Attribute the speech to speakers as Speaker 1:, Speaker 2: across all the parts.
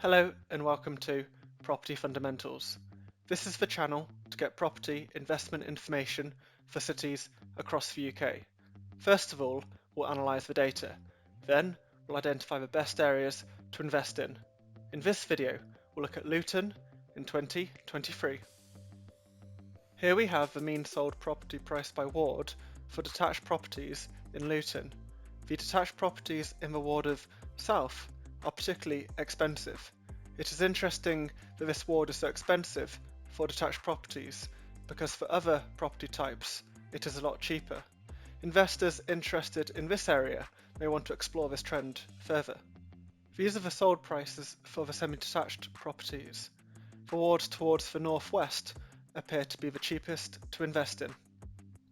Speaker 1: Hello and welcome to Property Fundamentals. This is the channel to get property investment information for cities across the UK. First of all, we'll analyse the data. Then, we'll identify the best areas to invest in. In this video, we'll look at Luton in 2023. Here we have the mean sold property price by ward for detached properties in Luton. The detached properties in the ward of South are particularly expensive. It is interesting that this ward is so expensive for detached properties because for other property types it is a lot cheaper. Investors interested in this area may want to explore this trend further. These are the sold prices for the semi-detached properties. The wards towards the northwest appear to be the cheapest to invest in.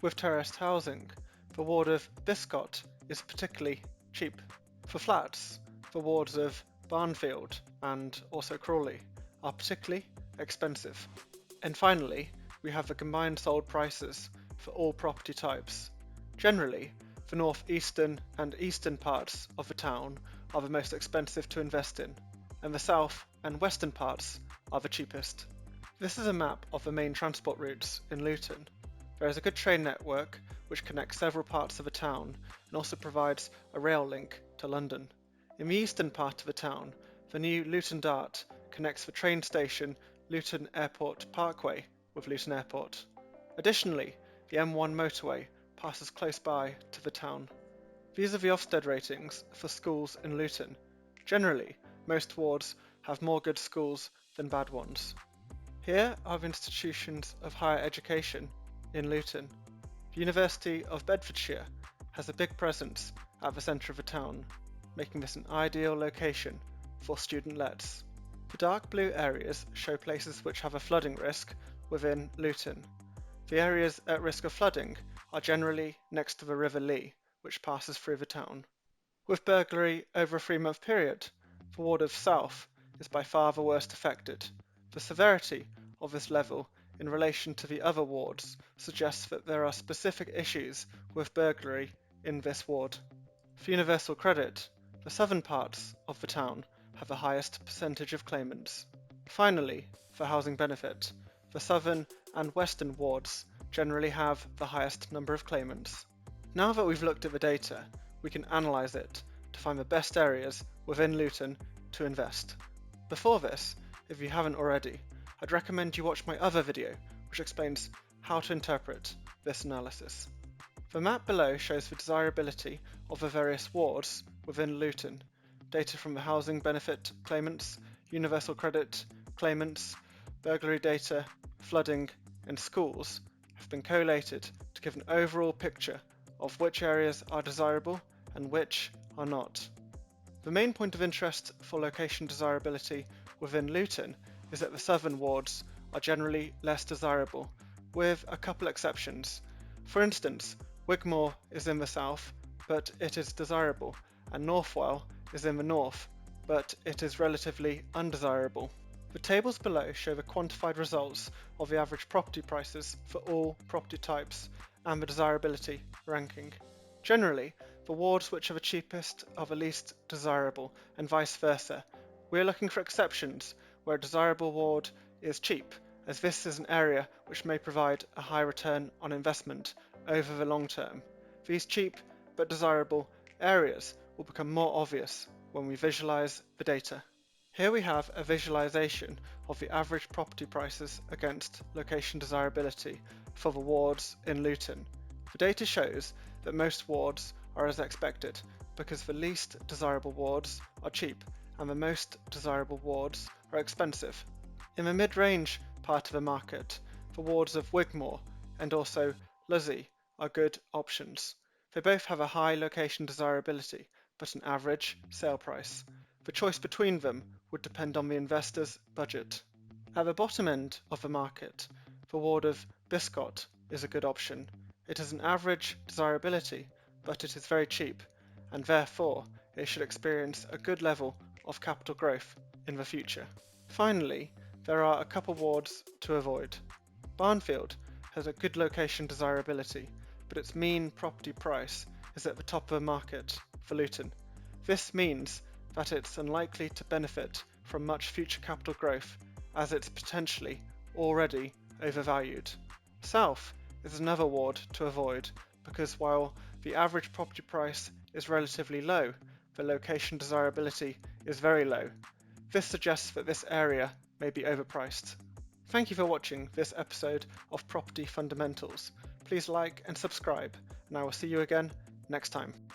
Speaker 1: With terraced housing, the ward of Biscot is particularly cheap. For flats, the wards of Barnfield and also Crawley are particularly expensive. And finally, we have the combined sold prices for all property types. Generally, the northeastern and eastern parts of the town are the most expensive to invest in, and the south and western parts are the cheapest. This is a map of the main transport routes in Luton. There is a good train network which connects several parts of the town and also provides a rail link to London. In the eastern part of the town, the new Luton Dart connects the train station Luton Airport Parkway with Luton Airport. Additionally, the M1 motorway passes close by to the town. These are the Ofsted ratings for schools in Luton. Generally, most wards have more good schools than bad ones. Here are the institutions of higher education in Luton. The University of Bedfordshire has a big presence at the centre of the town, making this an ideal location for student lets. The dark blue areas show places which have a flooding risk within Luton. The areas at risk of flooding are generally next to the River Lee, which passes through the town. With burglary over a 3-month period, the ward of South is by far the worst affected. The severity of this level in relation to the other wards suggests that there are specific issues with burglary in this ward. For universal credit, the southern parts of the town have the highest percentage of claimants. Finally, for housing benefit, the southern and western wards generally have the highest number of claimants. Now that we've looked at the data, we can analyse it to find the best areas within Luton to invest. Before this, if you haven't already, I'd recommend you watch my other video which explains how to interpret this analysis. The map below shows the desirability of the various wards within Luton. Data from the housing benefit claimants, universal credit claimants, burglary data, flooding and schools have been collated to give an overall picture of which areas are desirable and which are not. The main point of interest for location desirability within Luton is that the southern wards are generally less desirable, with a couple exceptions. For instance, Wigmore is in the south, but it is desirable, and Northwell is in the north, but it is relatively undesirable. The tables below show the quantified results of the average property prices for all property types and the desirability ranking. Generally, the wards which are the cheapest are the least desirable, and vice versa. We are looking for exceptions where a desirable ward is cheap, as this is an area which may provide a high return on investment over the long term. These cheap but desirable areas will become more obvious when we visualise the data. Here we have a visualisation of the average property prices against location desirability for the wards in Luton. The data shows that most wards are as expected because the least desirable wards are cheap and the most desirable wards are expensive. In the mid-range part of the market, the wards of Wigmore and also Luzzy are good options. They both have a high location desirability but an average sale price. The choice between them would depend on the investor's budget. At the bottom end of the market, the ward of Biscot is a good option. It has an average desirability, but it is very cheap, and therefore it should experience a good level of capital growth in the future. Finally, there are a couple wards to avoid. Barnfield has a good location desirability, but its mean property price is at the top of the market for Luton. This means that it's unlikely to benefit from much future capital growth as it's potentially already overvalued. South is another ward to avoid because while the average property price is relatively low, the location desirability is very low. This suggests that this area may be overpriced. Thank you for watching this episode of Property Fundamentals. Please like and subscribe, and I will see you again next time.